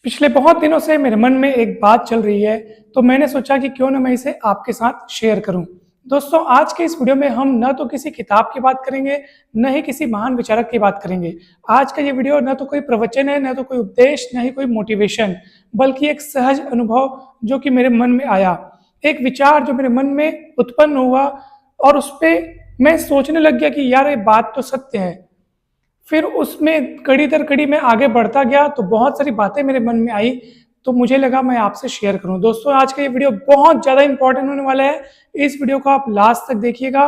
पिछले बहुत दिनों से मेरे मन में एक बात चल रही है, तो मैंने सोचा कि क्यों ना मैं इसे आपके साथ शेयर करूं। दोस्तों, आज के इस वीडियो में हम न तो किसी किताब की बात करेंगे, न ही किसी महान विचारक की बात करेंगे। आज का ये वीडियो न तो कोई प्रवचन है, न तो कोई उपदेश, न ही कोई मोटिवेशन, बल्कि एक सहज अनुभव जो कि मेरे मन में आया। एक विचार जो मेरे मन में उत्पन्न हुआ और उस पे मैं सोचने लग गया कि यार ये बात तो सत्य है। फिर उसमें कड़ी दर कड़ी मैं आगे बढ़ता गया तो बहुत सारी बातें मेरे मन में आई, तो मुझे लगा मैं आपसे शेयर करूं। दोस्तों, आज का ये वीडियो बहुत ज़्यादा इंपॉर्टेंट होने वाला है। इस वीडियो को आप लास्ट तक देखिएगा।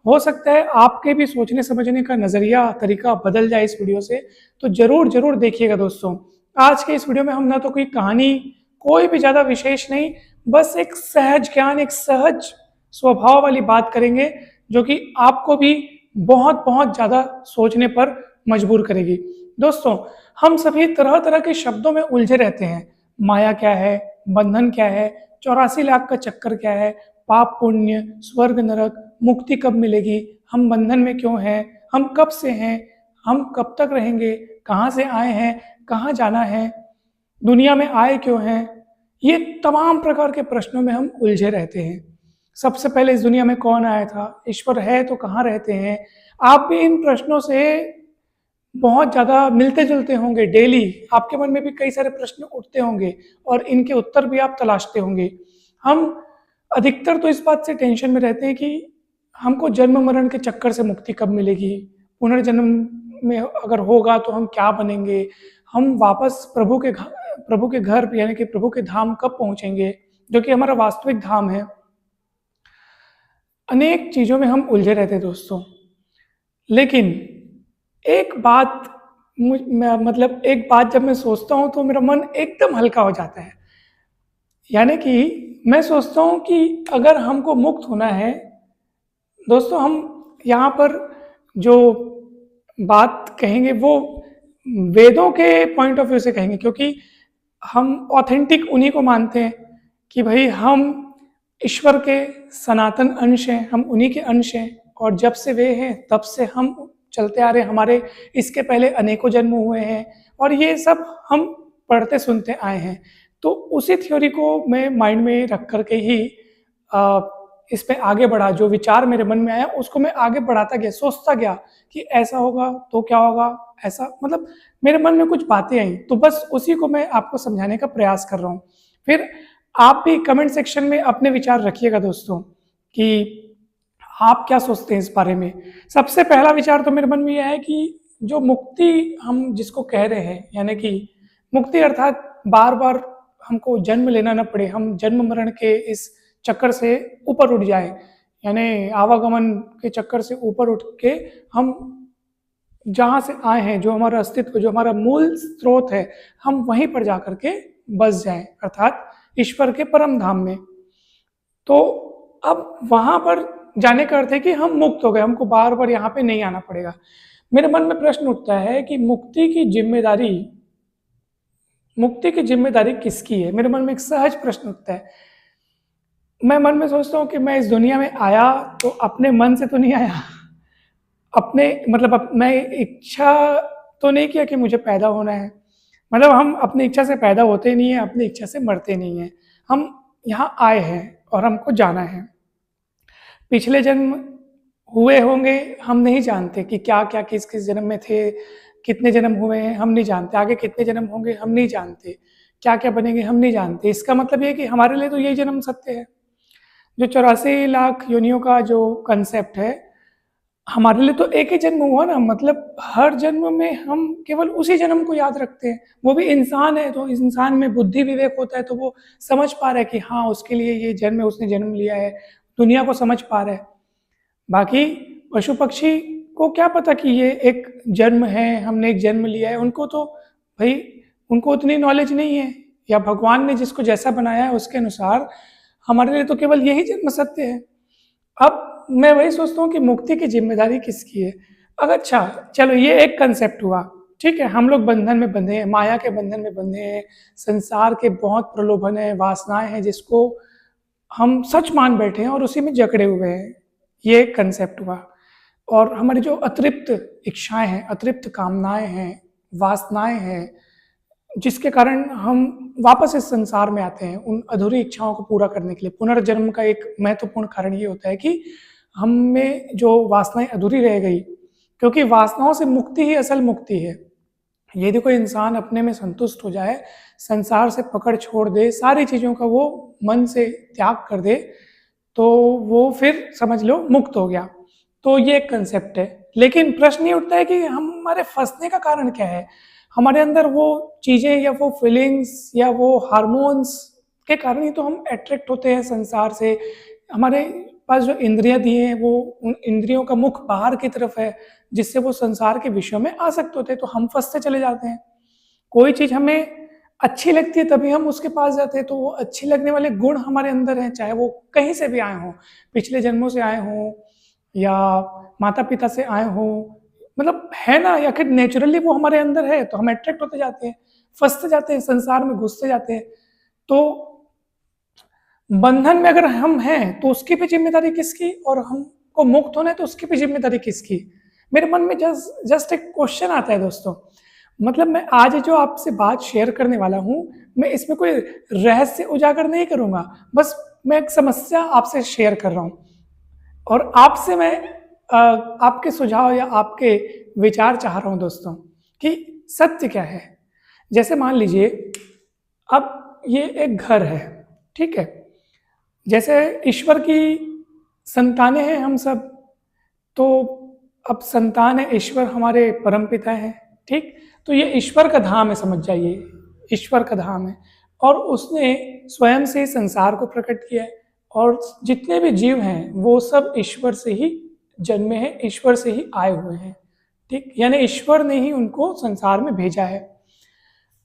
हो सकता है आपके भी सोचने समझने का नज़रिया तरीका बदल जाए इस वीडियो से, तो ज़रूर ज़रूर देखिएगा। दोस्तों, आज के इस वीडियो में हम ना तो कोई कहानी, कोई भी ज़्यादा विशेष नहीं, बस एक सहज ज्ञान, एक सहज स्वभाव वाली बात करेंगे जो कि आपको भी बहुत बहुत ज़्यादा सोचने पर मजबूर करेगी। दोस्तों, हम सभी तरह तरह के शब्दों में उलझे रहते हैं। माया क्या है, बंधन क्या है, 84 लाख का चक्कर क्या है, पाप पुण्य, स्वर्ग नरक, मुक्ति कब मिलेगी, हम बंधन में क्यों हैं, हम कब से हैं, हम कब तक रहेंगे, कहाँ से आए हैं, कहाँ जाना है, दुनिया में आए क्यों हैं। ये तमाम प्रकार के प्रश्नों में हम उलझे रहते हैं। सबसे पहले इस दुनिया में कौन आया था, ईश्वर है तो कहाँ रहते हैं। आप भी इन प्रश्नों से बहुत ज़्यादा मिलते जुलते होंगे। डेली आपके मन में भी कई सारे प्रश्न उठते होंगे और इनके उत्तर भी आप तलाशते होंगे। हम अधिकतर तो इस बात से टेंशन में रहते हैं कि हमको जन्म मरण के चक्कर से मुक्ति कब मिलेगी, पुनर्जन्म में अगर होगा तो हम क्या बनेंगे, हम वापस प्रभु के घर यानी कि प्रभु के धाम कब पहुंचेंगे, जो कि हमारा वास्तविक धाम है। अनेक चीज़ों में हम उलझे रहते हैं दोस्तों। लेकिन एक बात मतलब एक बात जब मैं सोचता हूँ तो मेरा मन एकदम हल्का हो जाता है। यानी कि मैं सोचता हूँ कि अगर हमको मुक्त होना है, दोस्तों, हम यहाँ पर जो बात कहेंगे वो वेदों के पॉइंट ऑफ व्यू से कहेंगे, क्योंकि हम ऑथेंटिक उन्हीं को मानते हैं कि भाई हम ईश्वर के सनातन अंश हैं, हम उन्हीं के अंश हैं और जब से वे हैं तब से हम चलते आ रहे हैं। हमारे इसके पहले अनेकों जन्म हुए हैं और ये सब हम पढ़ते सुनते आए हैं। तो उसी थ्योरी को मैं माइंड में रख करके ही इस पे आगे बढ़ा। जो विचार मेरे मन में आया उसको मैं आगे बढ़ाता गया, सोचता गया कि ऐसा होगा तो क्या होगा, ऐसा मतलब मेरे मन में कुछ बातें आई, तो बस उसी को मैं आपको समझाने का प्रयास कर रहा हूँ। फिर आप भी कमेंट सेक्शन में अपने विचार रखिएगा दोस्तों कि आप क्या सोचते हैं इस बारे में। सबसे पहला विचार तो मेरे मन में यह है कि जो मुक्ति हम जिसको कह रहे हैं, यानी कि मुक्ति अर्थात बार बार हमको जन्म लेना न पड़े, हम जन्म मरण के इस चक्कर से ऊपर उठ जाए, यानी आवागमन के चक्कर से ऊपर उठ के हम जहाँ से आए हैं, जो हमारा अस्तित्व, जो हमारा मूल स्रोत है, हम वहीं पर जा करके बस जाएं, अर्थात ईश्वर के परम धाम में। तो अब वहां पर जाने का अर्थ है कि हम मुक्त हो गए, हमको बार बार यहाँ पे नहीं आना पड़ेगा। मेरे मन में प्रश्न उठता है कि मुक्ति की जिम्मेदारी किसकी है। मेरे मन में एक सहज प्रश्न उठता है। मैं मन में सोचता हूँ कि मैं इस दुनिया में आया तो अपने मन से तो नहीं आया, मैं इच्छा तो नहीं किया कि मुझे पैदा होना है। मतलब हम अपनी इच्छा से पैदा होते नहीं है, अपनी इच्छा से मरते नहीं है। हम यहाँ आए हैं और हमको जाना है। पिछले जन्म हुए होंगे हम नहीं जानते कि क्या क्या किस किस जन्म में थे, कितने जन्म हुए हैं हम नहीं जानते, आगे कितने जन्म होंगे हम नहीं जानते, क्या क्या बनेंगे हम नहीं जानते। इसका मतलब ये कि हमारे लिए तो यही जन्म सत्य है। जो 84 लाख योनियों का जो कंसेप्ट है, हमारे लिए तो एक ही जन्म हुआ ना, मतलब हर जन्म में हम केवल उसी जन्म को याद रखते हैं। वो भी इंसान है तो इंसान में बुद्धि विवेक होता है, तो वो समझ पा रहा है कि हाँ उसके लिए ये जन्म है, उसने जन्म लिया है, दुनिया को समझ पा रहा है। बाकी पशु पक्षी को क्या पता कि ये एक जन्म है, हमने एक जन्म लिया है। उनको तो भाई उनको उतनी नॉलेज नहीं है, या भगवान ने जिसको जैसा बनाया है उसके अनुसार। हमारे लिए तो केवल यही जन्म सत्य है। अब मैं वही सोचता हूँ कि मुक्ति की जिम्मेदारी किसकी है। अगर अच्छा चलो ये एक कंसेप्ट हुआ, ठीक है, हम लोग बंधन में बंधे हैं, माया के बंधन में बंधे हैं, संसार के बहुत प्रलोभन है, वासनाएं हैं जिसको हम सच मान बैठे हैं और उसी में जकड़े हुए हैं। ये एक कंसेप्ट हुआ। और हमारी जो अतृप्त इच्छाएं हैं, अतृप्त कामनाएं हैं, वासनाएं हैं, जिसके कारण हम वापस इस संसार में आते हैं उन अधूरी इच्छाओं को पूरा करने के लिए। पुनर्जन्म का एक महत्वपूर्ण कारण ये होता है कि हम में जो वासनाएं अधूरी रह गई, क्योंकि वासनाओं से मुक्ति ही असल मुक्ति है। यदि कोई इंसान अपने में संतुष्ट हो जाए, संसार से पकड़ छोड़ दे, सारी चीज़ों का वो मन से त्याग कर दे, तो वो फिर समझ लो मुक्त हो गया। तो ये एक कंसेप्ट है। लेकिन प्रश्न ये उठता है कि हमारे फंसने का कारण क्या है? हमारे अंदर वो चीज़ें या वो फीलिंग्स या वो हार्मोन्स के कारण ही तो हम अट्रैक्ट होते हैं संसार से। हमारे पास जो इंद्रियां दी हैं वो उन इंद्रियों का मुख बाहर की तरफ है, जिससे वो संसार के विषयों में आसक्त होते हैं, तो हम फंसते चले जाते हैं। कोई चीज़ हमें अच्छी लगती है तभी हम उसके पास जाते हैं, तो वो अच्छी लगने वाले गुण हमारे अंदर हैं, चाहे वो कहीं से भी आए हों, पिछले जन्मों से आए हों या माता पिता से आए हों, मतलब है ना, या फिर नेचुरली वो हमारे अंदर है, तो हम अट्रैक्ट होते जाते हैं, फंसते जाते हैं, संसार में घुसते जाते हैं। तो बंधन में अगर हम हैं तो उसकी भी जिम्मेदारी किसकी, और हमको मुक्त होना है तो उसकी भी जिम्मेदारी किसकी? मेरे मन में जस्ट एक क्वेश्चन आता है दोस्तों। मतलब मैं आज जो आपसे बात शेयर करने वाला हूँ, मैं इसमें कोई रहस्य उजागर नहीं करूँगा, बस मैं एक समस्या आपसे शेयर कर रहा हूँ और आपसे मैं आपके सुझाव या आपके विचार चाह रहा हूँ दोस्तों कि सत्य क्या है। जैसे मान लीजिए अब ये एक घर है, ठीक है, जैसे ईश्वर की संतानें हैं हम सब, तो अब संतान है, ईश्वर हमारे परमपिता हैं, ठीक। तो ये ईश्वर का धाम है, समझ जाइए, ईश्वर का धाम है, और उसने स्वयं से संसार को प्रकट किया है, और जितने भी जीव हैं वो सब ईश्वर से ही जन्मे हैं, ईश्वर से ही आए हुए हैं, ठीक। यानी ईश्वर ने ही उनको संसार में भेजा है।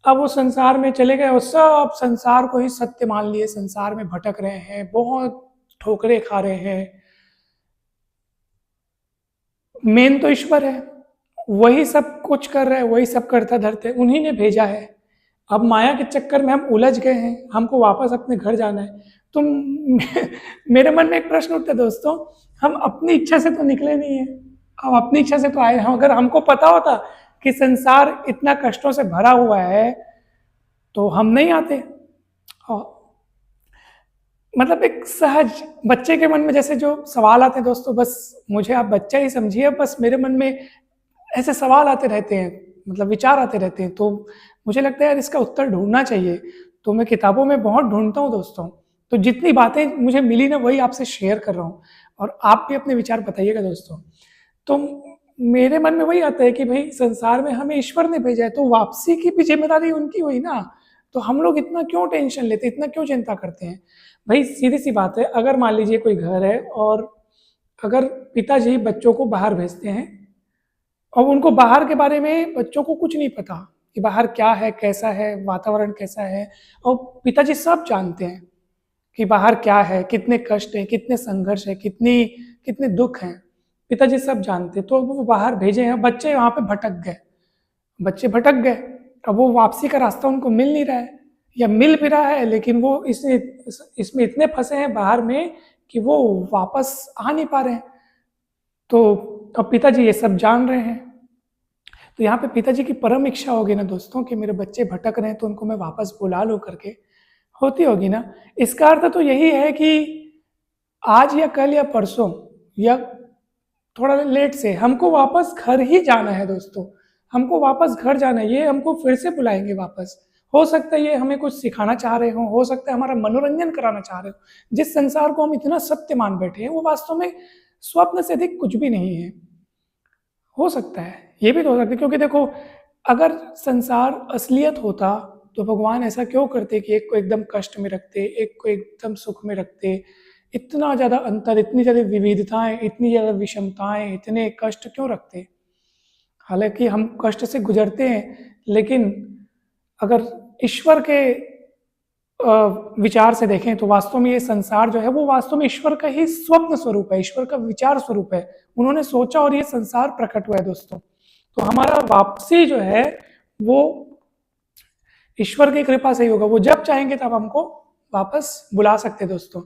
अब वो संसार में चले गए और सब संसार को ही सत्य मान लिए, संसार में भटक रहे हैं, बहुत ठोकरे खा रहे हैं। मेन तो ईश्वर है, वही सब कुछ कर रहा है, वही सब करता धरते, उन्हीं ने भेजा है। अब माया के चक्कर में हम उलझ गए हैं, हमको वापस अपने घर जाना है। तो मेरे मन में एक प्रश्न उठता है दोस्तों, हम अपनी इच्छा से तो निकले नहीं है, हम अपनी इच्छा से तो आए हैं। अगर हमको पता होता कि संसार इतना कष्टों से भरा हुआ है तो हम नहीं आते। मतलब एक सहज बच्चे के मन में जैसे जो सवाल आते हैं दोस्तों, बस मुझे आप बच्चा ही समझिए, बस मेरे मन में ऐसे सवाल आते रहते हैं, मतलब विचार आते रहते हैं, तो मुझे लगता है यार इसका उत्तर ढूंढना चाहिए। तो मैं किताबों में बहुत ढूंढता हूँ दोस्तों, तो जितनी बातें मुझे मिली ना वही आपसे शेयर कर रहा हूँ, और आप भी अपने विचार बताइएगा दोस्तों। तो मेरे मन में वही आता है कि भाई संसार में हमें ईश्वर ने भेजा है, तो वापसी की भी जिम्मेदारी उनकी हुई ना, तो हम लोग इतना क्यों टेंशन लेते, इतना क्यों चिंता करते हैं? भाई सीधी सी बात है, अगर मान लीजिए कोई घर है और अगर पिताजी बच्चों को बाहर भेजते हैं और उनको बाहर के बारे में बच्चों को कुछ नहीं पता कि बाहर क्या है, कैसा है, वातावरण कैसा है, और पिताजी सब जानते हैं कि बाहर क्या है, कितने कष्ट हैं, कितने संघर्ष है, कितने दुख हैं, पिताजी सब जानते हैं। तो वो बाहर भेजे हैं, बच्चे वहाँ पे भटक गए। अब वो वापसी का रास्ता उनको मिल नहीं रहा है, या मिल भी रहा है लेकिन वो इसमें इतने फंसे हैं बाहर में कि वो वापस आ नहीं पा रहे हैं। तो अब पिताजी ये सब जान रहे हैं, तो यहाँ पे पिताजी की परम इच्छा होगी ना दोस्तों कि मेरे बच्चे भटक रहे हैं तो उनको मैं वापस बुला लूँ करके, होती होगी ना। इसका अर्थ तो यही है कि आज या कल या परसों या थोड़ा लेट से हमको वापस घर ही जाना है दोस्तों, हमको वापस घर जाना है। ये हमको फिर से बुलाएंगे वापस। हो सकता है ये हमें कुछ सिखाना चाह रहे हो सकता है हमारा मनोरंजन कराना चाह रहे हो। जिस संसार को हम इतना सत्य मान बैठे हैं वो वास्तव में स्वप्न से अधिक कुछ भी नहीं है। हो सकता है, ये भी तो हो सकता है, क्योंकि देखो अगर संसार असलियत होता तो भगवान ऐसा क्यों करते कि एक को एकदम कष्ट में रखते, एक को एकदम सुख में रखते। इतना ज़्यादा अंतर, इतनी ज़्यादा विविधताएं, इतनी ज़्यादा विषमताएं, इतने कष्ट क्यों रखते? हालांकि हम कष्ट से गुजरते हैं, लेकिन अगर ईश्वर के विचार से देखें तो वास्तव में ये संसार जो है वो वास्तव में ईश्वर का ही स्वप्न स्वरूप है, ईश्वर का विचार स्वरूप है। उन्होंने सोचा और ये संसार प्रकट हुआ है दोस्तों। तो हमारा वापसी जो है वो ईश्वर की कृपा से ही होगा, वो जब चाहेंगे तब हमको वापस बुला सकते हैं दोस्तों।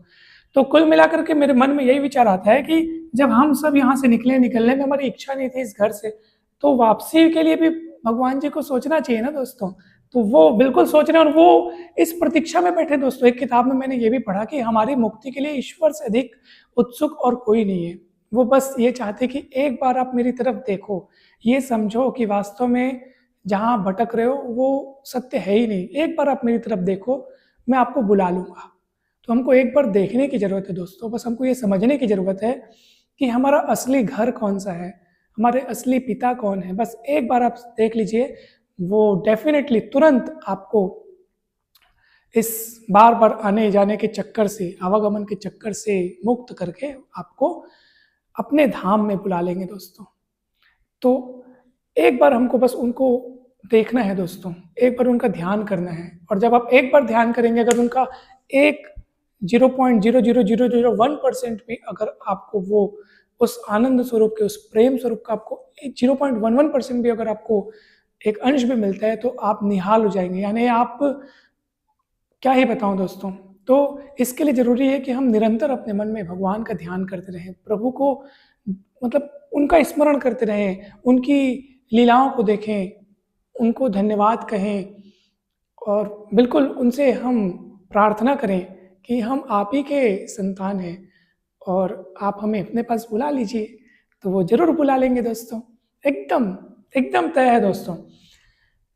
तो कुल मिलाकर के मेरे मन में यही विचार आता है कि जब हम सब यहाँ से निकलने में हमारी इच्छा नहीं थी इस घर से, तो वापसी के लिए भी भगवान जी को सोचना चाहिए ना दोस्तों। तो वो बिल्कुल सोच रहे हैं, और वो इस प्रतीक्षा में बैठे। दोस्तों, एक किताब में मैंने ये भी पढ़ा कि हमारी मुक्ति के लिए ईश्वर से अधिक उत्सुक और कोई नहीं है। वो बस ये चाहते कि एक बार आप मेरी तरफ देखो, ये समझो कि वास्तव में जहाँ भटक रहे हो वो सत्य है ही नहीं। एक बार आप मेरी तरफ देखो, मैं आपको बुला लूंगा। तो हमको एक बार देखने की जरूरत है दोस्तों, बस हमको ये समझने की जरूरत है कि हमारा असली घर कौन सा है, हमारे असली पिता कौन है। बस एक बार आप देख लीजिए, वो डेफिनेटली तुरंत आपको इस बार बार आने जाने के चक्कर से, आवागमन के चक्कर से मुक्त करके आपको अपने धाम में बुला लेंगे दोस्तों। तो एक बार हमको बस उनको देखना है दोस्तों, एक बार उनका ध्यान करना है। और जब आप एक बार ध्यान करेंगे, अगर उनका एक 0.00001% भी अगर आपको वो उस आनंद स्वरूप के, उस प्रेम स्वरूप का आपको 0.11% भी अगर आपको एक अंश भी मिलता है, तो आप निहाल हो जाएंगे। यानी आप, क्या ही बताऊं दोस्तों। तो इसके लिए जरूरी है कि हम निरंतर अपने मन में भगवान का ध्यान करते रहें, प्रभु को मतलब उनका स्मरण करते रहें, उनकी लीलाओं को देखें, उनको धन्यवाद कहें, और बिल्कुल उनसे हम प्रार्थना करें कि हम आप ही के संतान हैं और आप हमें अपने पास बुला लीजिए। तो वो जरूर बुला लेंगे दोस्तों, एकदम एकदम तय है दोस्तों।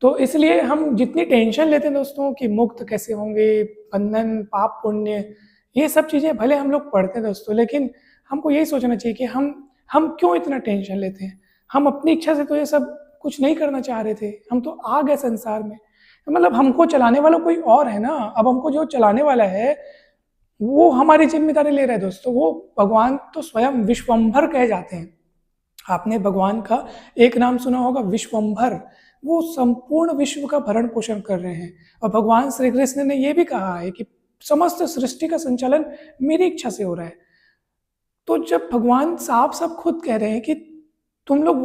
तो इसलिए हम जितनी टेंशन लेते हैं दोस्तों कि मुक्त कैसे होंगे, बंधन, पाप पुण्य, ये सब चीज़ें भले हम लोग पढ़ते हैं दोस्तों, लेकिन हमको यही सोचना चाहिए कि हम क्यों इतना टेंशन लेते हैं। हम अपनी इच्छा से तो ये सब कुछ नहीं करना चाह रहे थे, हम तो आ गए संसार में। मतलब हमको चलाने वाला कोई और है ना। अब हमको जो चलाने वाला है वो हमारी जिम्मेदारी ले रहा है दोस्तों। वो भगवान तो स्वयं विश्वम्भर कहे जाते हैं। आपने भगवान का एक नाम सुना होगा, विश्वम्भर। वो संपूर्ण विश्व का भरण पोषण कर रहे हैं। और भगवान श्री कृष्ण ने यह भी कहा है कि समस्त सृष्टि का संचालन मेरी इच्छा से हो रहा है। तो जब भगवान साफ साफ खुद कह रहे हैं कि तुम लोग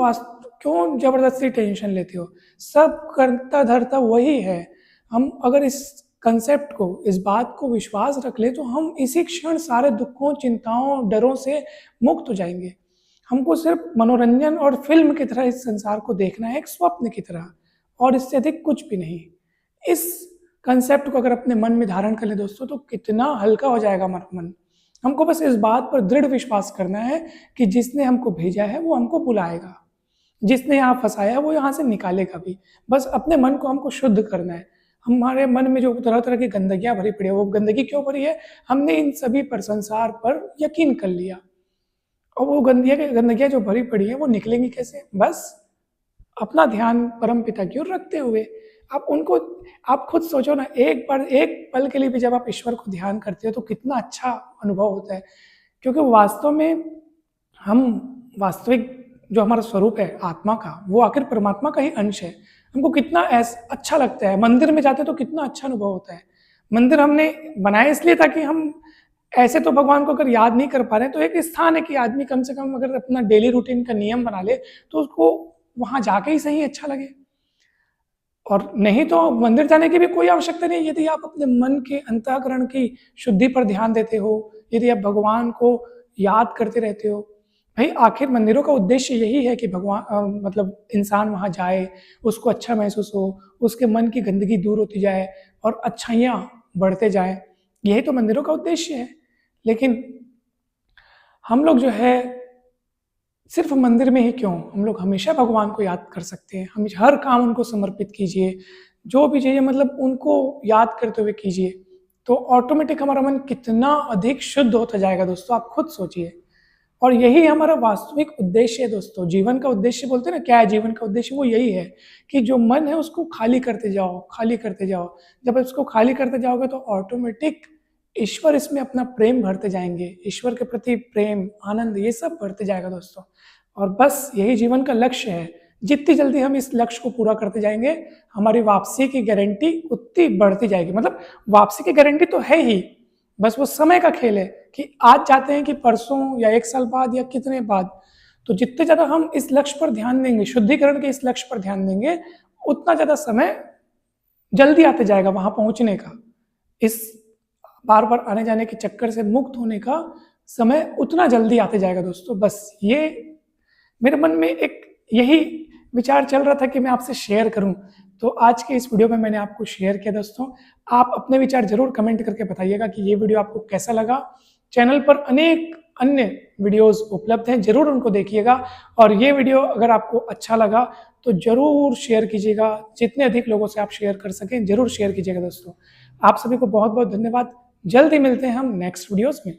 क्यों जबरदस्ती टेंशन लेते हो, सब करता धरता वही है। हम अगर इस कंसेप्ट को, इस बात को विश्वास रख ले, तो हम इसी क्षण सारे दुखों, चिंताओं, डरों से मुक्त हो जाएंगे। हमको सिर्फ मनोरंजन और फिल्म की तरह इस संसार को देखना है, एक स्वप्न की तरह, और इससे अधिक कुछ भी नहीं। इस कंसेप्ट को अगर अपने मन में धारण कर ले दोस्तों, तो कितना हल्का हो जाएगा हमारा मन। हमको बस इस बात पर दृढ़ विश्वास करना है कि जिसने हमको भेजा है वो हमको बुलाएगा, जिसने यहाँ फंसाया है वो यहाँ से निकालेगा भी। बस अपने मन को हमको शुद्ध करना है। हमारे मन में जो तरह तरह की गंदगियाँ भरी पड़ी है, वो गंदगी क्यों भरी है? हमने इन सभी पर, संसार पर यकीन कर लिया, और वो गंदगियाँ जो भरी पड़ी है वो निकलेंगी कैसे? बस अपना ध्यान परम पिता की ओर रखते हुए। आप खुद सोचो ना, एक बार, एक पल के लिए भी जब आप ईश्वर को ध्यान करते हो तो कितना अच्छा अनुभव होता है। क्योंकि वास्तव में हम, वास्तविक जो हमारा स्वरूप है आत्मा का, वो आखिर परमात्मा का ही अंश है। हमको कितना अच्छा लगता है। मंदिर में जाते तो कितना अच्छा अनुभव होता है। मंदिर हमने बनाया इसलिए ताकि हम, ऐसे तो भगवान को अगर याद नहीं कर पा रहे, तो एक स्थान है कि आदमी कम से कम अगर अपना डेली रूटीन का नियम बना ले, तो उसको वहां जाके ही सही अच्छा लगे। और नहीं तो मंदिर जाने की भी कोई आवश्यकता नहीं। यदि आप अपने मन के अंतःकरण की शुद्धि पर ध्यान देते हो, यदि आप भगवान को याद करते रहते हो, भाई आखिर मंदिरों का उद्देश्य यही है कि भगवान मतलब इंसान वहाँ जाए, उसको अच्छा महसूस हो, उसके मन की गंदगी दूर होती जाए और अच्छाइयाँ बढ़ते जाए। यही तो मंदिरों का उद्देश्य है। लेकिन हम लोग जो है, सिर्फ मंदिर में ही क्यों, हम लोग हमेशा भगवान को याद कर सकते हैं। हम हर काम उनको समर्पित कीजिए, जो भी चीज़ें मतलब उनको याद करते हुए कीजिए, तो ऑटोमेटिक हमारा मन कितना अधिक शुद्ध होता जाएगा दोस्तों, आप खुद सोचिए। और यही हमारा वास्तविक उद्देश्य है दोस्तों। जीवन का उद्देश्य बोलते हैं ना, क्या है जीवन का उद्देश्य? वो यही है कि जो मन है उसको खाली करते जाओ, खाली करते जाओ। जब इसको खाली करते जाओगे तो ऑटोमेटिक ईश्वर इसमें अपना प्रेम भरते जाएंगे, ईश्वर के प्रति प्रेम, आनंद, ये सब भरते जाएगा दोस्तों। और बस यही जीवन का लक्ष्य है। जितनी जल्दी हम इस लक्ष्य को पूरा करते जाएंगे, हमारी वापसी की गारंटी उतनी बढ़ती जाएगी। मतलब वापसी की गारंटी तो है ही, बस वो समय का खेल है कि आज जाते हैं कि परसों या 1 साल बाद या कितने बाद। तो जितने ज़्यादा हम इस लक्ष्य पर ध्यान देंगे, शुद्धिकरण के इस लक्ष्य पर ध्यान देंगे, उतना ज़्यादा समय जल्दी आते जाएगा वहाँ पहुँचने का। इस बार बार आने जाने के चक्कर से मुक्त होने का समय उतना जल्दी आते जाएगा दोस्तों। बस ये मेरे मन में एक यही विचार चल रहा था कि मैं आपसे शेयर करूं, तो आज के इस वीडियो में मैंने आपको शेयर किया। दोस्तों, आप अपने विचार जरूर कमेंट करके बताइएगा कि ये वीडियो आपको कैसा लगा। चैनल पर अनेक अन्य वीडियोस उपलब्ध हैं, जरूर उनको देखिएगा। और ये वीडियो अगर आपको अच्छा लगा तो जरूर शेयर कीजिएगा, जितने अधिक लोगों से आप शेयर कर सकें जरूर शेयर कीजिएगा। दोस्तों, आप सभी को बहुत बहुत धन्यवाद। जल्द ही मिलते हैं हम नेक्स्ट वीडियोस में।